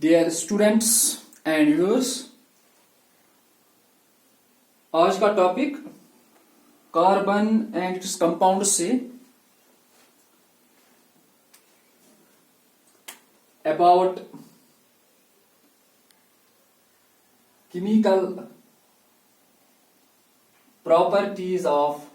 Dear students and viewers, आज का topic carbon and its compound say about chemical properties of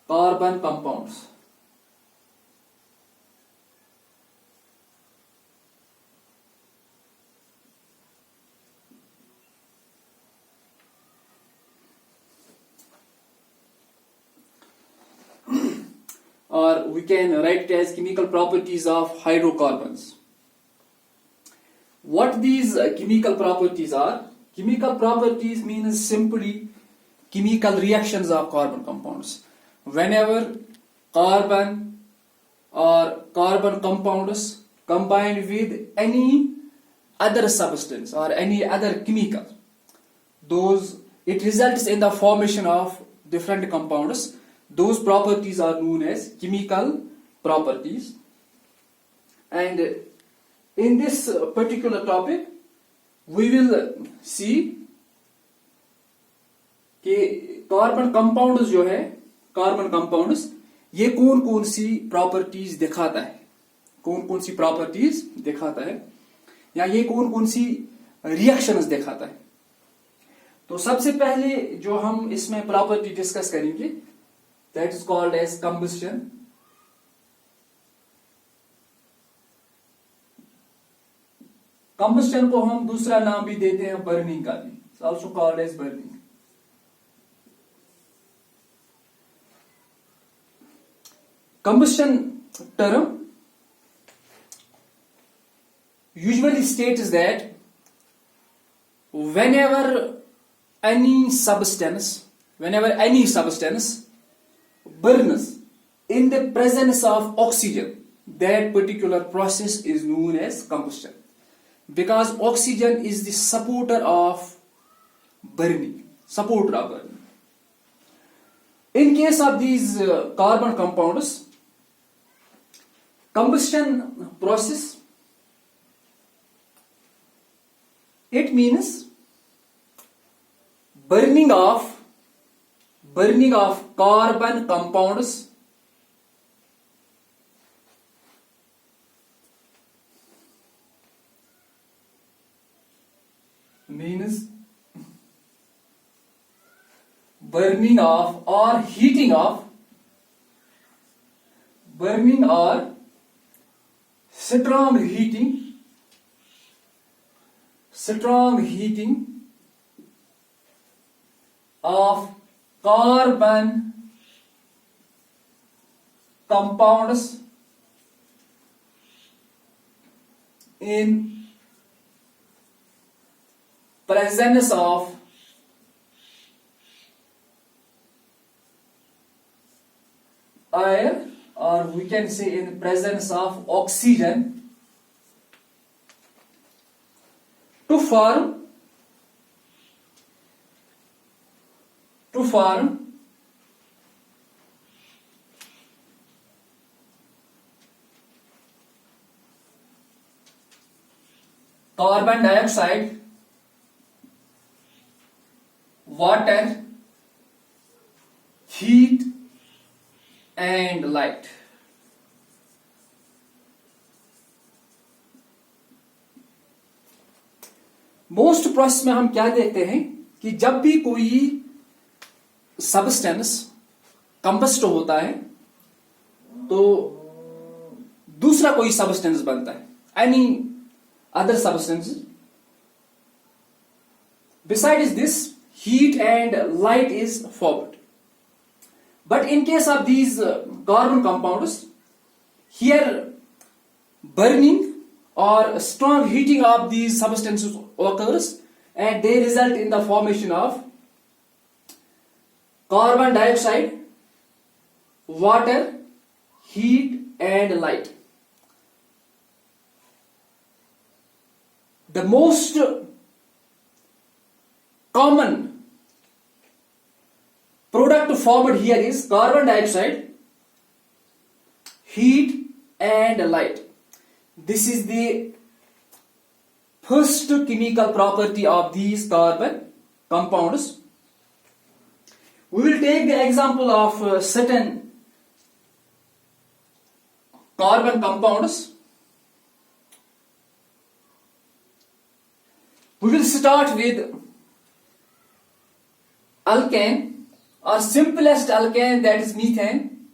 carbon compounds. Or we can write it as chemical properties of hydrocarbons. What these chemical properties are? Chemical properties means simply chemical reactions of carbon compounds. Whenever carbon or carbon compounds combined with any other substance or any other chemical, it results in the formation of different compounds. Those properties are known as chemical properties. And in this particular topic, we will see कि carbon compounds जो है, carbon compounds ये कौन कौन सी properties दिखाता है, कौन कौन सी प्रॉपर्टीज दिखाता है या ये कौन कौन सी रिएक्शंस दिखाता है. तो सबसे पहले जो हम इसमें प्रॉपर्टी डिस्कस करेंगे that is called as combustion. Combustion को हम दूसरा नाम भी देते हैं बर्निंग का भी, also called as burning. Combustion term usually states that whenever any substance burns in the presence of oxygen, that particular process is known as combustion, because oxygen is the supporter of burning. In case of these carbon compounds, combustion process, it means burning of carbon compounds means burning of or heating of strong heating of carbon compounds in presence of air, or we can say in presence of oxygen, to form carbon dioxide, water, heat and light. Most process में हम क्या देखते हैं कि जब भी कोई substance combust होता है तो दूसरा कोई सबस्टेंस बनता है, any other substance. Besides this heat and light is formed. But in case of these carbon compounds, here burning or strong heating of these substances occurs and they result in the formation of carbon dioxide, water, heat and light. The most common product formed here is carbon dioxide, heat and light. This is the first chemical property of these carbon compounds. We will take the example of certain carbon compounds. We will start with alkane, or simplest alkane, that is methane.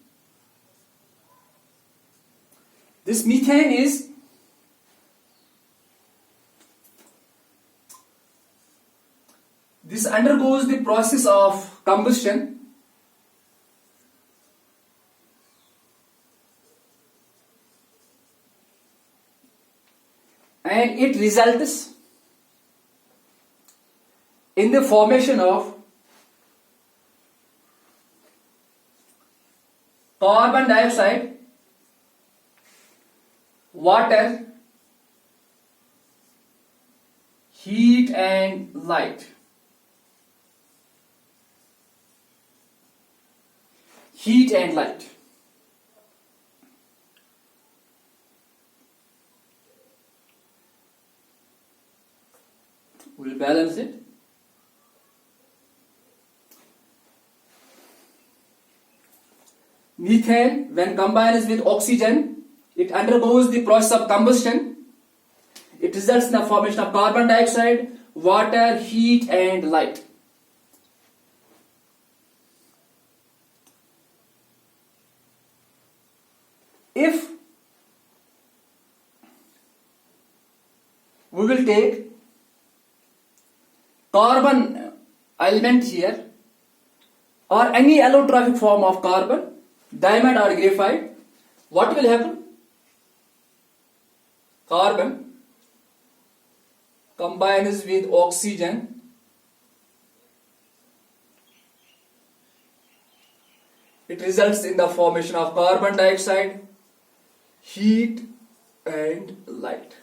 This methane is undergoes the process of combustion, and it results in the formation of carbon dioxide, water, heat and light. Heat and light. We'll balance it. Methane, when combined with oxygen, it undergoes the process of combustion. It results in the formation of carbon dioxide, water, heat and light. If we will take carbon element here, or any allotropic form of carbon, diamond or graphite, what will happen? Carbon combines with oxygen, it results in the formation of carbon dioxide, heat and light.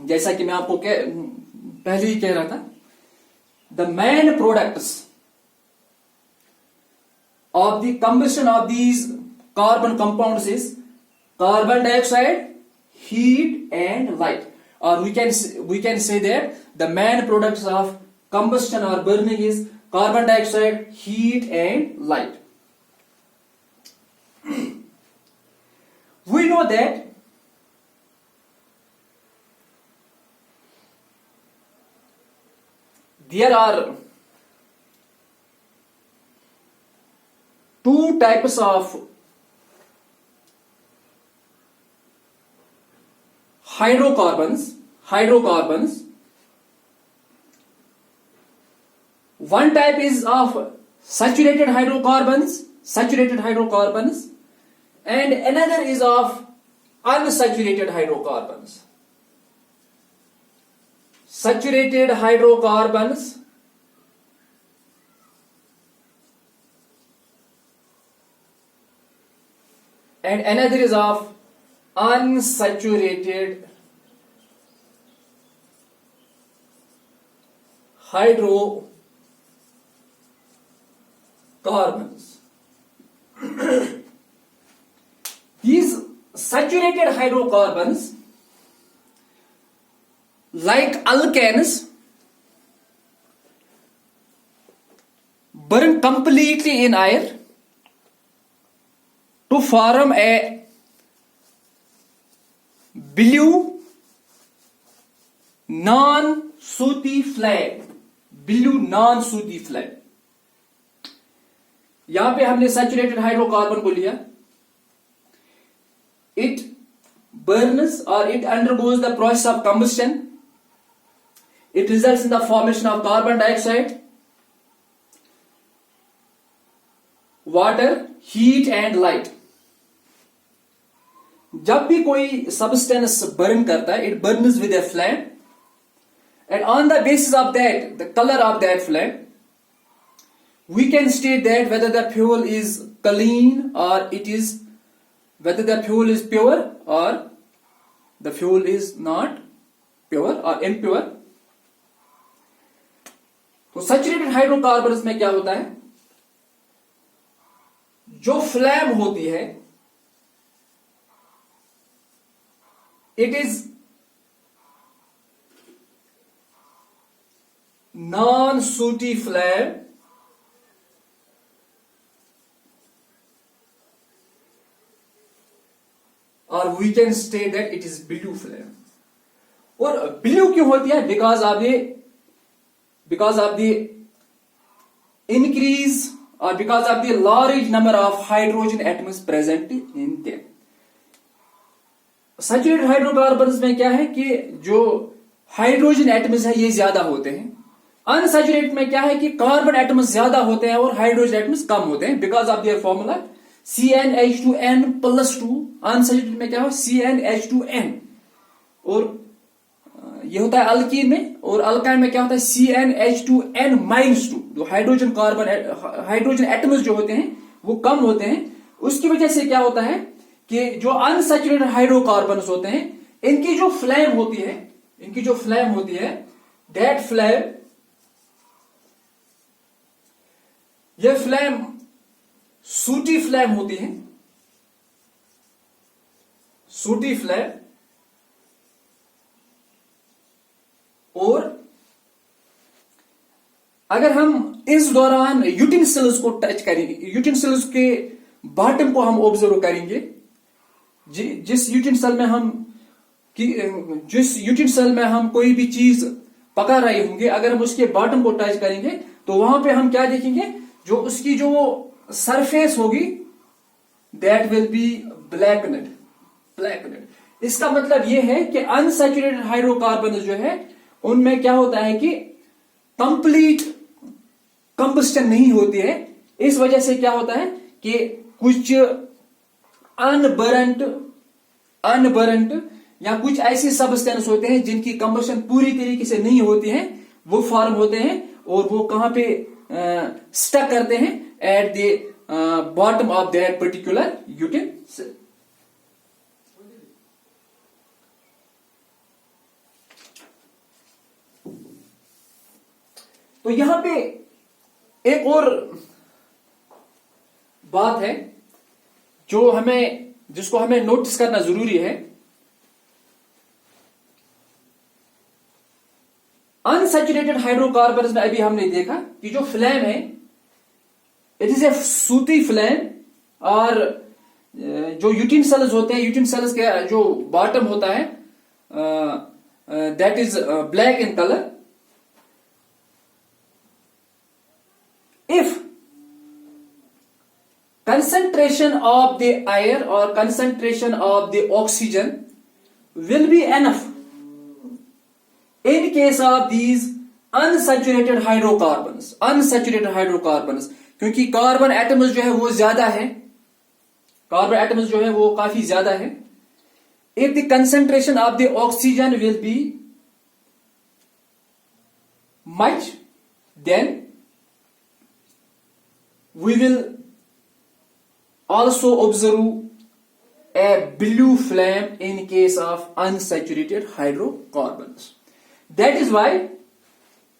जैसा कि मैं आपको पहले ही कह रहा था, the main products of the combustion of these carbon compounds is carbon dioxide, heat and light. Or we can say that the main products of combustion or burning is carbon dioxide, heat and light. We know that there are two types of hydrocarbons. One type is of saturated hydrocarbons, and another is of unsaturated hydrocarbons. Saturated hydrocarbons and another is of unsaturated hydrocarbons. These saturated hydrocarbons, like alkanes, burn completely in air to form a blue non-sooty flame. यहां पे हमने saturated hydrocarbon को लिया. It burns or it undergoes the process of combustion. It results in the formation of carbon dioxide, water, heat and light. जब भी कोई substance burn करता है, it burns with a flame, and on the basis of that, the color of that flame, we can state that whether the fuel is clean or whether the fuel is pure or the fuel is not pure or impure. तो saturated hydrocarbons में क्या होता है, जो flame होती है it is non sooty flame और we can state that it is blue flame. और ब्लू क्यों होती है? Because of the increase or because of the large number of hydrogen atoms present in them। Saturated hydrocarbons में क्या है कि जो हाइड्रोजन एटम्स है ये ज्यादा होते हैं। अनसैचुरेटेड में क्या है कि कार्बन एटम्स ज्यादा होते हैं और हाइड्रोजन एटम्स कम होते हैं because of their formula CnH2n+2। Unsaturated में क्या हो CnH2n, और ये होता है अल्कीन में, और अल्काइन में क्या होता है CnH2n-2। जो हाइड्रोजन एटम्स जो होते हैं वो कम होते हैं। उसकी वजह से क्या होता है कि जो अनसैचुरेटेड हाइड्रोकार्बन्स होते हैं इनकी जो फ्लेम होती है दैट फ्लेम, ये फ्लेम सूटी फ्लेम होती है, सूटी फ्लेम। और अगर हम इस दौरान यूटेंसिल्स को टच करेंगे, यूटेंसिल्स के बॉटम को हम ऑब्जर्व करेंगे, जिस यूटेंसिल में हम कोई भी चीज पका रहे होंगे, अगर हम उसके बॉटम को टच करेंगे तो वहां पे हम क्या देखेंगे, जो उसकी जो सरफेस होगी दैट विल बी ब्लैकनेड। इसका मतलब यह है कि अनसैचुरेटेड हाइड्रोकार्बन जो है उनमें क्या होता है कि कंप्लीट कंबस्टन नहीं होती है। इस वजह से क्या होता है कि कुछ अनबरंट या कुछ ऐसे सबस्टेंस होते हैं जिनकी कंबस्टन पूरी तरीके से नहीं होती है, वो फॉर्म होते हैं और वो कहां पे स्टक करते हैं at the bottom of that particular utensil. तो यहां पे एक और बात है जिसको हमें नोटिस करना जरूरी है। अनसैचुरेटेड हाइड्रोकार्बन्स में अभी हमने देखा कि जो फ्लेम है इट इज ए सूती फ्लेम, और जो यूटेंसिल्स होते हैं, यूटेंसिल्स के जो बॉटम होता है that is black in colour. If concentration of the air or concentration of the oxygen will be enough in case of these unsaturated hydrocarbons, क्योंकि कार्बन एटम्स जो है वो ज्यादा है, कार्बन एटम्स जो है वो काफी ज्यादा है। If the concentration of the oxygen will be much, then we will also observe a blue flame in case of unsaturated hydrocarbons. That is why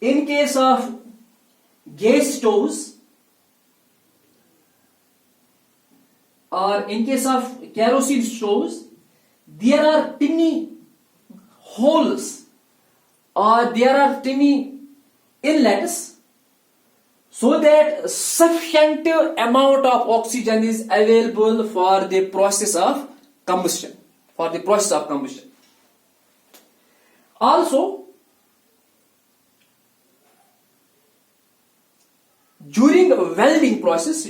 in case of gas stoves or in case of kerosene stoves, there are tiny holes or there are tiny inlets so that sufficient amount of oxygen is available for the process of combustion. Also, during welding process,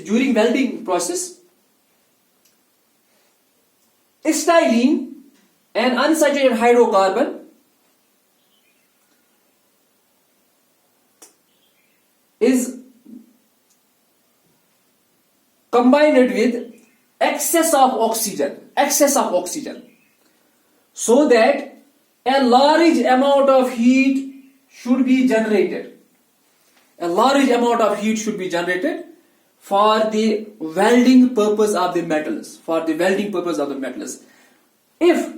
styrene, an unsaturated hydrocarbon, is combined with excess of oxygen, so that a large amount of heat should be generated. For the welding purpose of the metals. If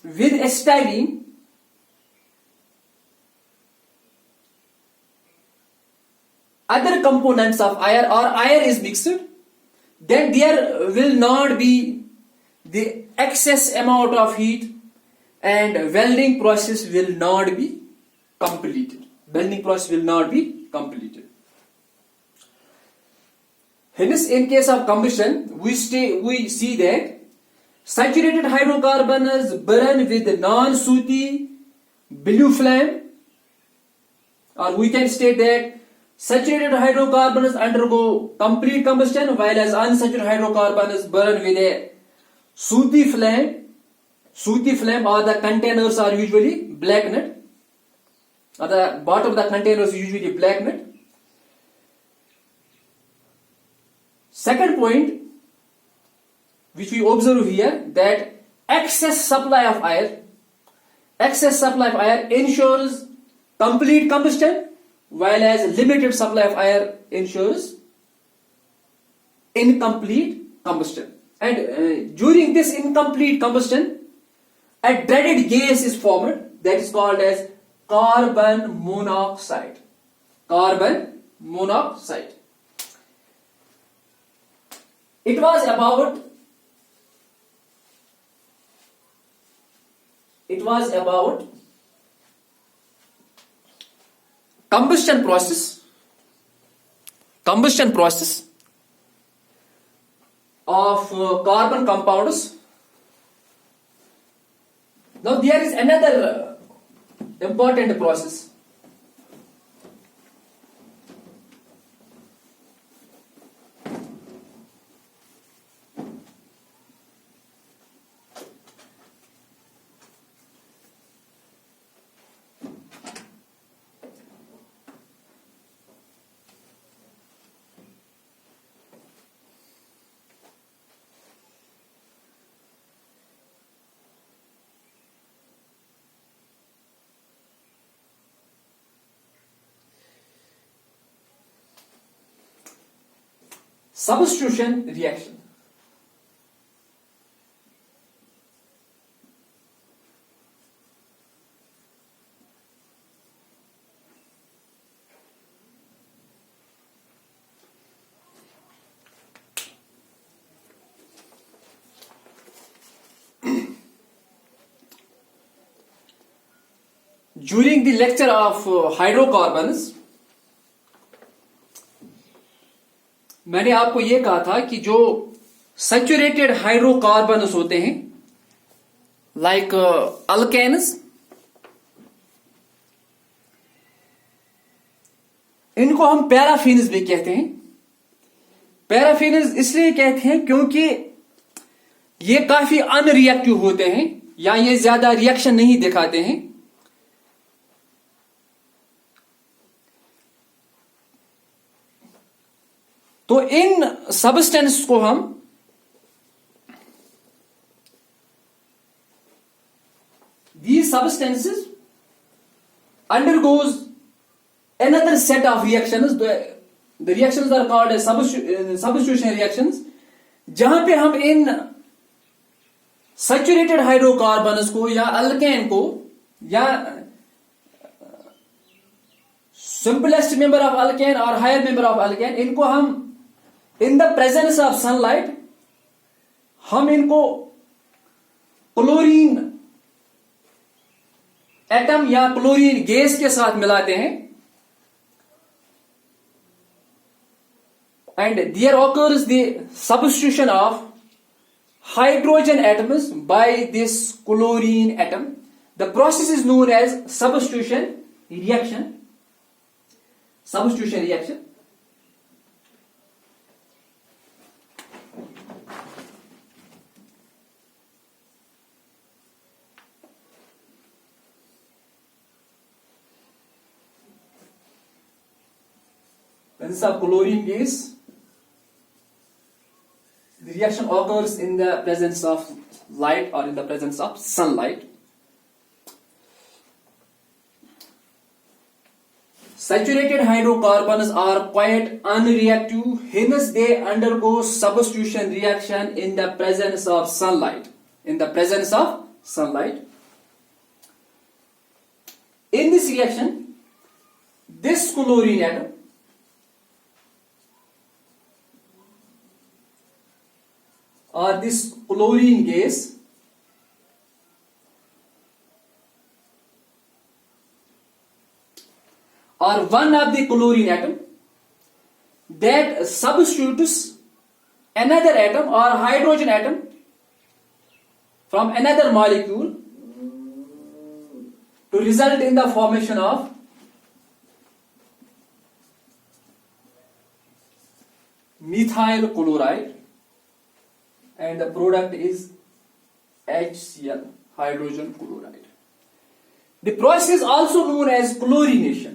with styrene other components of iron or iron is mixed, then there will not be the excess amount of heat and welding process will not be completed. Welding process will not be completed. Hence, in case of combustion, we see that saturated hydrocarbons burn with non-sooty blue flame, or we can state that saturated hydrocarbons undergo complete combustion, while as unsaturated hydrocarbons burn with a sooty flame. Sooty flame, or the containers are usually blackened, or the bottom of the containers is usually blackened. Second point which we observe here, that excess supply of air ensures complete combustion, while as limited supply of air ensures incomplete combustion. And during this incomplete combustion, a dreaded gas is formed that is called as carbon monoxide. Carbon monoxide. It was about combustion process of carbon compounds. Now there is another important process. Substitution reaction. During the lecture of hydrocarbons, मैंने आपको यह कहा था कि जो saturated hydrocarbons होते हैं, like alkanes, इनको हम पैराफिन्स भी कहते हैं. पैराफिन्स इसलिए कहते हैं क्योंकि ये काफी अनरिएक्टिव होते हैं, या ये ज्यादा रिएक्शन नहीं दिखाते हैं. तो इन सबस्टेंस को हम these substances undergoes another set of reactions. The reactions are called as substitution reactions, जहां पे हम इन सैचुरेटेड हाइड्रोकार्बन्स को या अल्केन को या सिंपलेस्ट मेंबर ऑफ अल्केन और हायर मेंबर ऑफ अल्केन, इनको हम in the presence of sunlight हम इनको क्लोरीन एटम या क्लोरीन गैस के साथ मिलाते हैं, and there occurs the substitution of hydrogen atoms by this chlorine atom. The process is known as substitution reaction. Substitution reaction. Presence of chlorine gas. The reaction occurs in the presence of light or in the presence of sunlight. Saturated hydrocarbons are quite unreactive, hence they undergo substitution reaction in the presence of sunlight. In this reaction, this chlorine atom or this chlorine gas or one of the chlorine atom that substitutes another atom or hydrogen atom from another molecule to result in the formation of methyl chloride, and the product is HCl, hydrogen chloride. The process is also known as chlorination.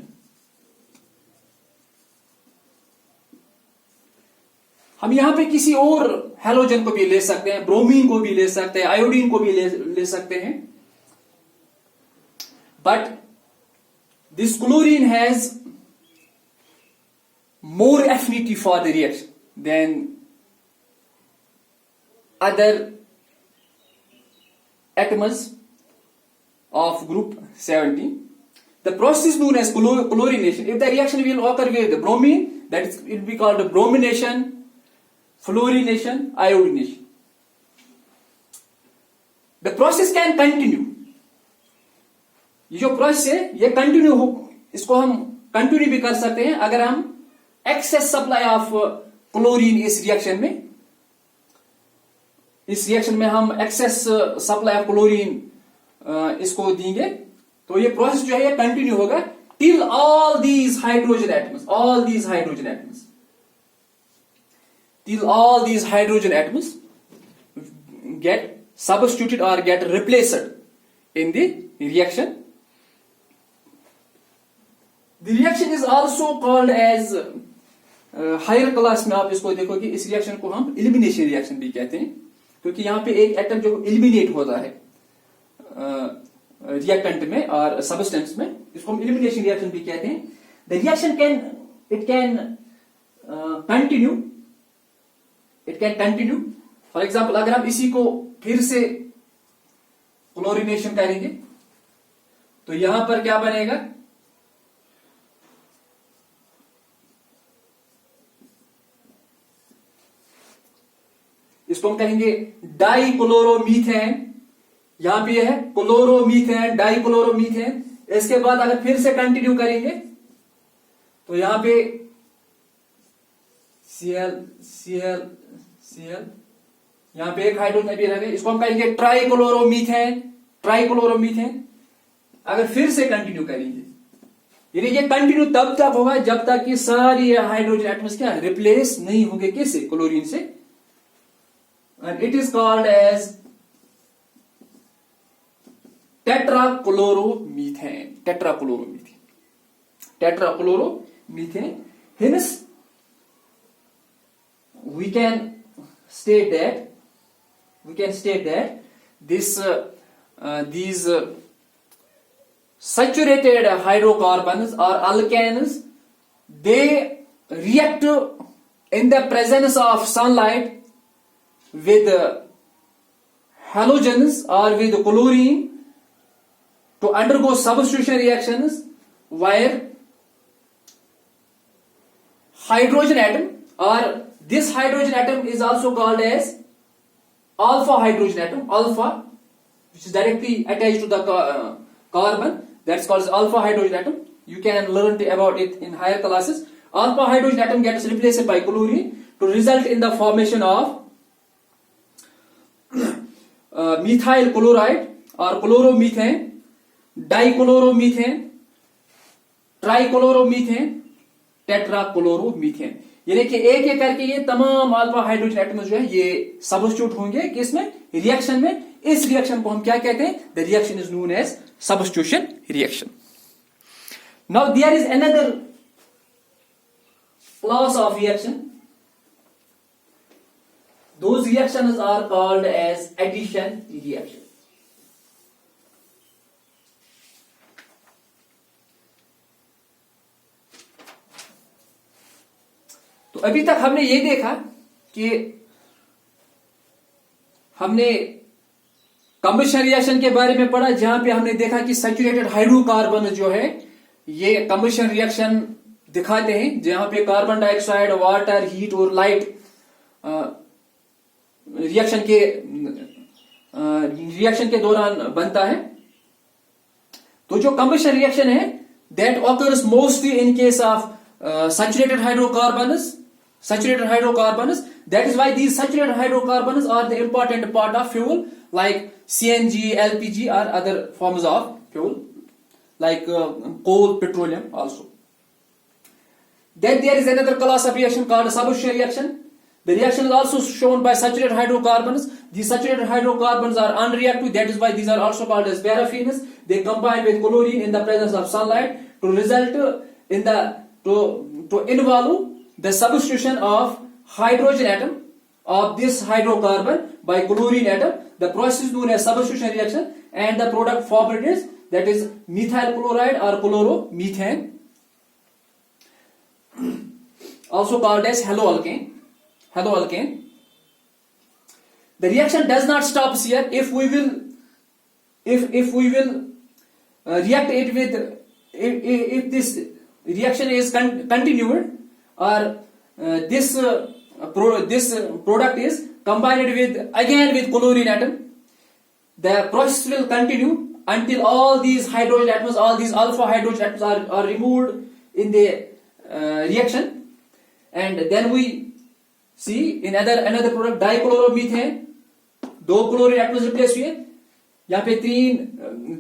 हम यहाँ पे किसी और halogen को भी ले सकते हैं, ब्रोमीन को भी ले सकते हैं, आयोडीन को भी ले सकते हैं, but this chlorine has more affinity for the reaction than other atoms of group 17. The process is known as chlorination. If the reaction will occur with the bromine, that is, it will be called bromination, fluorination, iodination. The process can continue. ये जो process है ये continue हो, इसको हम continue भी कर सकते हैं अगर हम एक्सेस सप्लाई ऑफ क्लोरीन इस रिएक्शन में हम एक्सेस सप्लाई ऑफ क्लोरीन इसको देंगे तो ये प्रोसेस जो है ये कंटिन्यू होगा till all these hydrogen atoms get substituted or get replaced in the reaction. The reaction is also called as higher class में आप इसको देखो कि इस रिएक्शन को हम एलिमिनेशन रिएक्शन भी कहते हैं क्योंकि यहाँ पे एक एटम जो एलिमिनेट होता है रिएक्टेंट में और सब्सटेंस में, इसको हम एलिमिनेशन रिएक्शन भी कहते हैं. The reaction can continue. For example अगर हम इसी को फिर से क्लोरिनेशन करेंगे तो यहां पर क्या बनेगा, इसको हम कहेंगे डाइक्लोरोमीथेन. यहां पे है क्लोरोमीथेन, डाइक्लोरोमीथेन. इसके बाद अगर फिर से कंटिन्यू करेंगे तो यहां पे Cl, यहां पे एक हाइड्रोजन भी रहेगा, इसको हम कहेंगे ट्राइक्लोरोमीथेन. अगर फिर से कंटिन्यू करेंगे, यानी ये कंटिन्यू तब तक होगा जब तक कि सारी हाइड्रोजन एटम्स क्या रिप्लेस नहीं होंगे किससे, क्लोरीन से. And it is called as tetrachloromethane. Hence, we can state that these saturated hydrocarbons or alkanes, they react in the presence of sunlight with halogens or with chlorine to undergo substitution reactions, where hydrogen atom or this hydrogen atom is also called as alpha hydrogen atom, alpha, which is directly attached to the carbon, that's called as alpha hydrogen atom. You can learn about it in higher classes. Alpha hydrogen atom gets replaced by chlorine to result in the formation of methyl chloride or chloromethane, dichloromethane, ट्राइक्लोरोमीथेन, टेट्राक्लोरोमीथेन. यानी कि एक एक करके ये तमाम alpha hydrogen atoms जो है ये सब्स्टिट्यूट होंगे किसमें, रिएक्शन में. इस रिएक्शन को हम क्या कहते हैं, the reaction is known as substitution reaction. Now there is another class of reaction. Those reactions are called as addition reaction. तो अभी तक हमने ये देखा कि हमने कंबशन रिएक्शन के बारे में पढ़ा, जहां पे हमने देखा कि सैचुरेटेड हाइड्रोकार्बन जो है ये कंबशन रिएक्शन दिखाते हैं, जहां पे कार्बन डाइऑक्साइड, वाटर, हीट और लाइट रिएक्शन के दौरान बनता है। तो जो कंबशन रिएक्शन है that occurs mostly in case of saturated hydrocarbons, that is why these saturated hydrocarbons are the important part of fuel like CNG, LPG or other forms of fuel like coal, petroleum also. Then there is another class of reaction called substitution reaction. The reaction is also shown by saturated hydrocarbons. These saturated hydrocarbons are unreactive, that is why these are also called as paraffinous. They combine with chlorine in the presence of sunlight to result in the to involve the substitution of hydrogen atom of this hydrocarbon by chlorine atom. The process is known as substitution reaction and the product formed is that is methyl chloride or chloromethane, also called as haloalkane. The reaction does not stop here. If we will react it with if this reaction is continued or this product is combined with chlorine atom, the process will continue until all these hydrogen atoms, all these alpha hydrogen atoms are removed in the reaction, and then we see in another product dichloromethane, 2 chlorine atoms replace हुए, यहाँ पे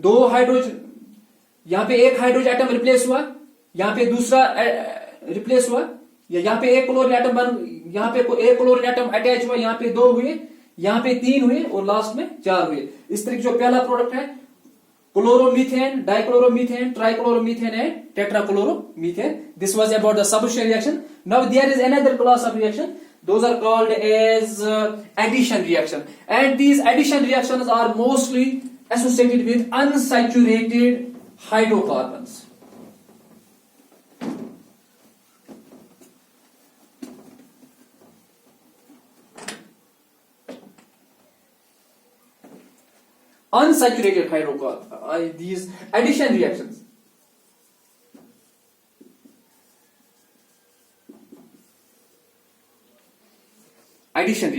2 hydrogen, यहाँ पे 1 hydrogen atom replace हुआ, यहाँ पे दूसरा replace हुआ, या यहाँ पे 1 क्लोरीन एटम यहाँ पे 1 क्लोरीन एटम अटैच हुआ, यहाँ पे 2 हुए, यहाँ पे 3 हुए और लास्ट में 4 हुए। इस तरह जो पहला प्रोडक्ट है chloromethane, dichloromethane, trichloromethane and tetrachloromethane. This was about the substitution reaction. Now there is another class of reaction. Those are called as addition reaction, and these addition reactions are mostly associated with unsaturated hydrocarbons. Unsaturated hydrocarbons, these addition reactions. Addition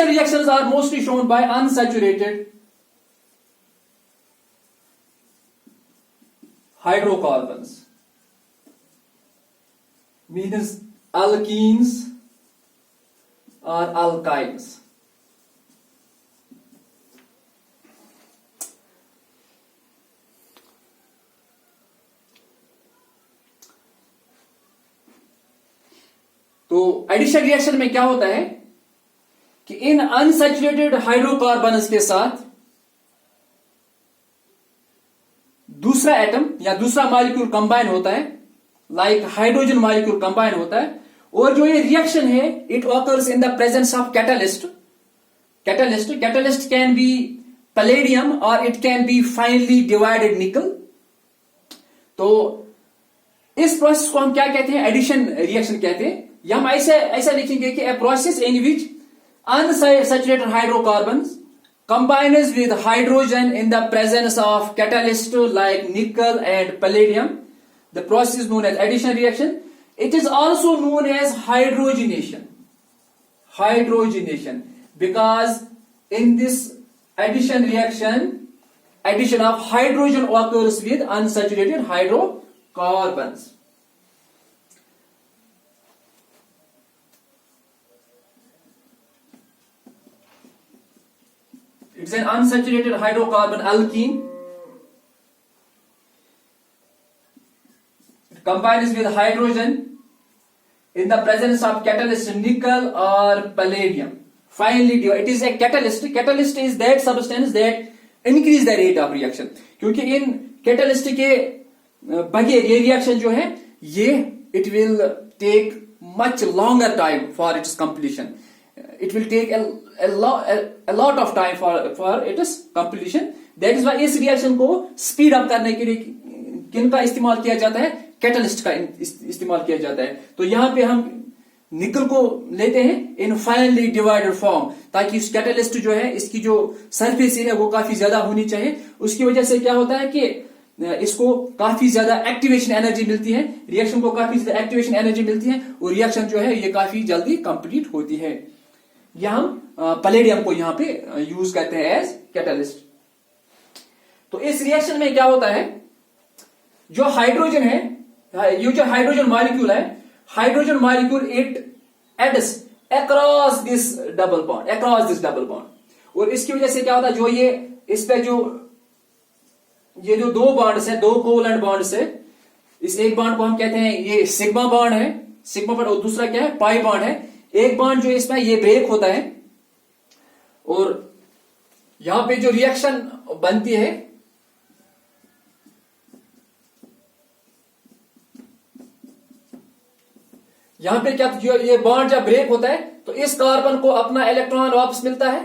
reactions are mostly shown by unsaturated hydrocarbons, means alkenes or alkynes. तो addition reaction में क्या होता है कि इन unsaturated hydrocarbons के साथ दूसरा atom या दूसरा मॉलिक्यूल कंबाइन होता है, लाइक हाइड्रोजन मॉलिक्यूल कंबाइन होता है, और जो ये रिएक्शन है it occurs in the presence of catalyst. Catalyst can be palladium or it can be finely divided nickel. तो इस प्रोसेस को हम क्या कहते हैं? एडिशन रिएक्शन कहते हैं. या हम ऐसा लिखेंगे कि a process in which unsaturated hydrocarbons combines with hydrogen in the presence of catalyst like nickel and palladium. The process is known as addition reaction. It is also known as hydrogenation because in this addition reaction addition of hydrogen occurs with unsaturated hydrocarbons. It's an unsaturated hydrocarbon alkene. It combines with hydrogen in the presence of catalyst nickel or palladium. Finally, it is a catalyst. Catalyst is that substance that increase the rate of reaction. क्योंकि इन catalyst के बगैर ये reaction जो है ये it will take much longer time for its completion. It will take a lot of time for its completion. That is why इस reaction को speed up करने के लिए किनका इस्तेमाल किया जाता है? कैटलिस्ट का इस्तेमाल किया जाता है. तो यहां पे हम निकल को लेते हैं इन फाइनली डिवाइडेड फॉर्म, ताकि इस कैटलिस्ट जो है इसकी जो सरफेस एरिया वो काफी ज्यादा होनी चाहिए. उसकी वजह से क्या होता है कि इसको काफी ज्यादा एक्टिवेशन एनर्जी मिलती है, रिएक्शन को काफी ज्यादा एक्टिवेशन एनर्जी मिलती है और रिएक्शन जो है ये काफी जल्दी कंप्लीट होती है। यह हम पैलेडियम को यहाँ पे यूज करते हैं एज कैटलिस्ट। तो इस रिएक्शन में क्या होता है, जो हाइड्रोजन है, ये जो हाइड्रोजन मॉलिक्यूल है, hydrogen molecule it adds across this double bond, और इसकी वजह से क्या होता है, जो ये इस पे ये जो दो बॉन्ड्स है, दो कोवलेंट बॉन्ड्स है, इस एक बॉन्ड को हम कहते हैं ये सिग्मा बॉन्ड है, सिग्मा बॉन्ड, और दूसरा क्या है, पाई बॉन्ड है। एक बॉन्ड जो इसमें ये ब्रेक होता है और यहां पे जो रिएक्शन बनती है, यहां पे क्या, जो ये बॉन्ड जब ब्रेक होता है तो इस कार्बन को अपना इलेक्ट्रॉन वापस मिलता है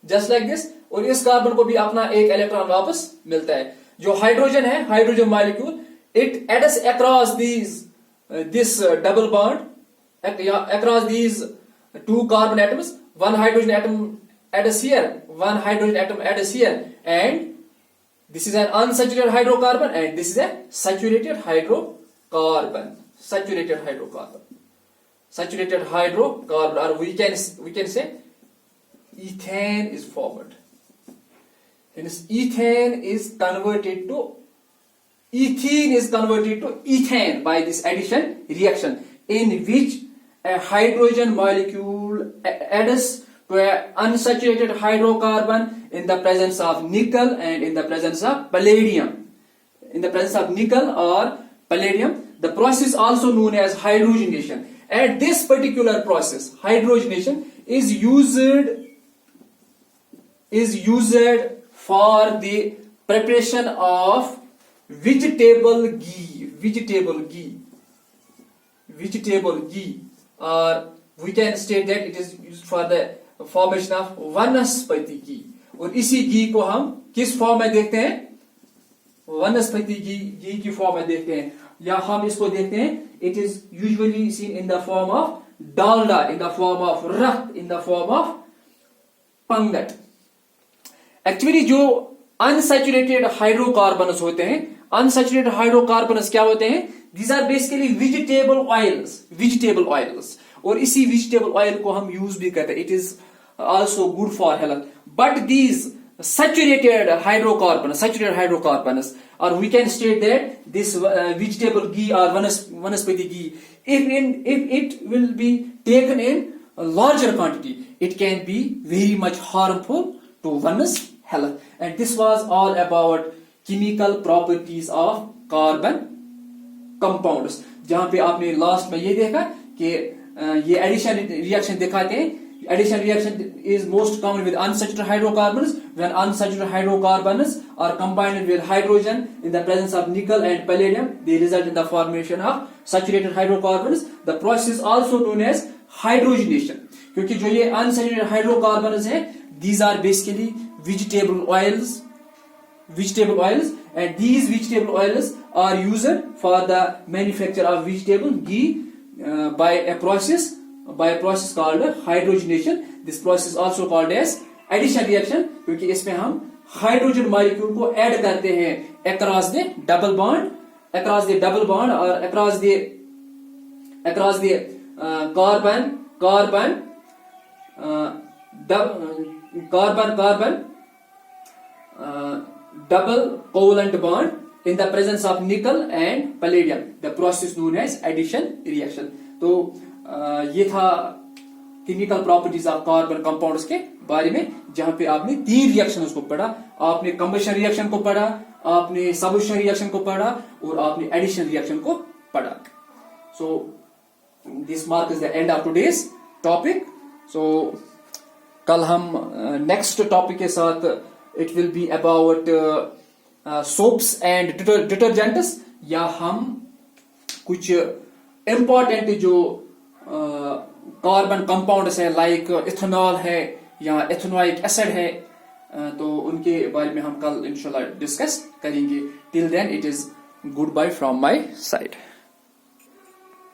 जस्ट लाइक दिस, और इस कार्बन को भी अपना एक इलेक्ट्रॉन वापस मिलता है। जो हाइड्रोजन है, hydrogen molecule it adds across this double bond, across these two carbon atoms, one hydrogen atom adds here, one hydrogen atom adds here, and this is an unsaturated hydrocarbon and this is a saturated hydrocarbon, or we can say ethane is formed. Hence ethene is converted to ethane by this addition reaction, in which a hydrogen molecule adds to an unsaturated hydrocarbon in the presence of nickel and in the presence of palladium. In the presence of nickel or palladium, the process also known as hydrogenation. And this particular process, hydrogenation, is used for the preparation of vegetable ghee, or we can state that it is used for the formation of वनस्पति घी। और इसी घी को हम किस form में देखते हैं, वनस्पति घी की फॉर्म में देखते हैं, या हम इसको देखते हैं, it is usually seen in the form of Dalda, in the form of रक्त, इन द फॉर्म ऑफ पंगत। एक्चुअली जो अनसैचुरेटेड हाइड्रोकार्बन्स होते हैं, अनसैचुरेटेड हाइड्रोकार्बन्स क्या होते हैं, these are basically vegetable oils, और इसी vegetable oil को हम यूज भी करते हैं, it is also good for health, but these saturated hydrocarbons, or we can state that this vegetable ghee or vanaspati ghee, if it will be taken in a larger quantity, it can be very much harmful to one's health. And this was all about chemical properties of carbon compounds, जहां पे आपने last में ये देखा कि ये addition reaction दिखाते हैं। Addition reaction is most common with unsaturated hydrocarbons. When unsaturated hydrocarbons are combined with hydrogen in the presence of nickel and palladium, they result in the formation of saturated hydrocarbons. The process is also known as hydrogenation. क्योंकि जो ये unsaturated hydrocarbons हैं, these are basically vegetable oils, and these vegetable oils are used for the manufacture of vegetable ghee by a process called hydrogenation. This process is also called as addition reaction, क्योंकि इसमें हम hydrogen molecule को add करते हैं across the double bond or across the carbon double covalent bond in the presence of nickel and palladium. The process known as addition reaction. तो ये था chemical properties of carbon compounds के बारे में, जहां पे आपने 3 रिएक्शंस को पढ़ा। आपने कंबशन रिएक्शन को पढ़ा, आपने सबस्टिट्यूशन रिएक्शन को पढ़ा, और आपने एडिशन रिएक्शन को पढ़ा। So this mark is the end of today's topic. So कल हम नेक्स्ट टॉपिक के साथ, it will be about soaps and detergents, या हम कुछ इंपॉर्टेंट जो कार्बन कंपाउंड्स है, लाइक इथेनॉल है या इथेनोइक एसिड है, तो उनके बारे में हम कल इंशाल्लाह डिस्कस करेंगे। Till then it is goodbye from my side.